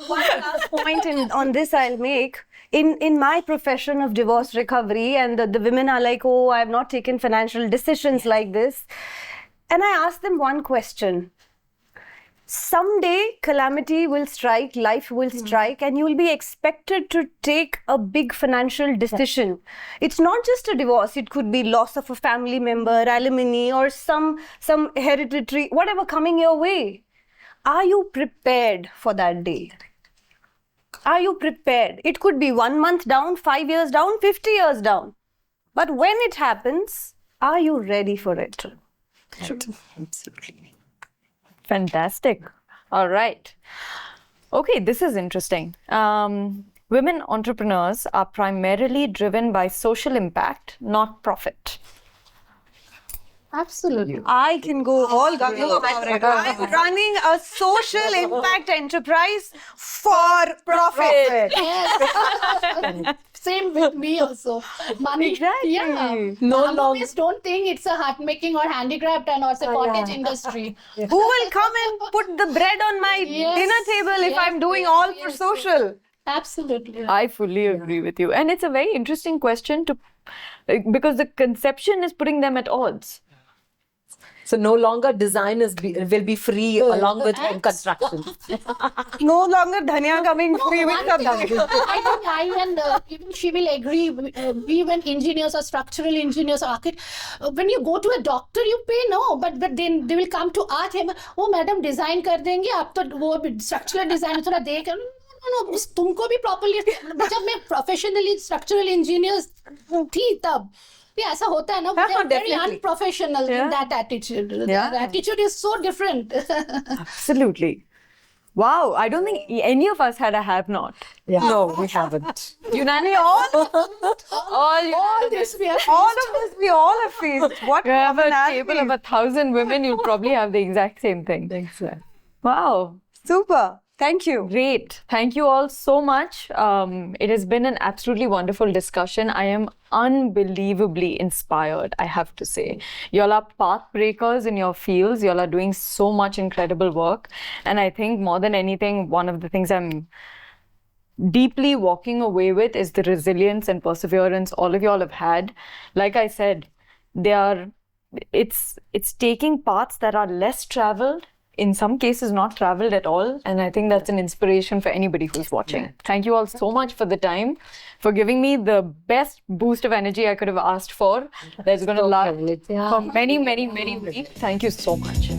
One last point on this I'll make. In my profession of divorce recovery, and the women are like, oh, I have not taken financial decisions like this. And I ask them one question. Someday calamity will strike, life will strike, and you will be expected to take a big financial decision. It's not just a divorce. It could be loss of a family member, alimony, or some hereditary, whatever coming your way. Are you prepared for that day? Are you prepared? It could be 1 month down, 5 years down, 50 years down. But when it happens, are you ready for it? Absolutely. Fantastic. All right. Okay, this is interesting. Women entrepreneurs are primarily driven by social impact, not profit. Absolutely. I can go all gung-ho about it. I'm running a social impact enterprise for profit. Yes. Same with me also. Money. Exactly. Yeah. No long- Always don't think it's a heart making or handicraft and or it's a cottage industry. Who will come and put the bread on my dinner table if I'm doing all for social? Absolutely. I fully agree with you. And it's a very interesting question because the conception is putting them at odds. So no longer design will be free along with home construction. No longer Dhania coming free with I think I and even she will agree. We when engineers or structural engineers or architects, when you go to a doctor, you pay no, but then they will come to art. Oh, madam, design कर देंगे. आप तो वो structural design थोड़ा देख. No, तुमको भी properly. जब मैं professionally structural engineers थी तब. Yeah, ऐसा होता है ना. They're very unprofessional in that attitude. Yeah. The attitude is so different. Absolutely. Wow, I don't think any of us had a have not. Yeah. No, we haven't. Unani, all this we are all of us, we all have faced. What you have a commonalities? table of 1,000 women, you'll probably have the exact same thing. Exactly. Wow. Super. Thank you. Great. Thank you all so much. It has been an absolutely wonderful discussion. I am unbelievably inspired, I have to say. Y'all are path breakers in your fields. Y'all are doing so much incredible work. And I think more than anything, one of the things I'm deeply walking away with is the resilience and perseverance all of y'all have had. Like I said, it's taking paths that are less traveled, in some cases not traveled at all, and I think that's an inspiration for anybody who's watching. Yeah. Thank you all so much for the time, for giving me the best boost of energy I could have asked for. That's going to last for many, many, many weeks. Thank you so much.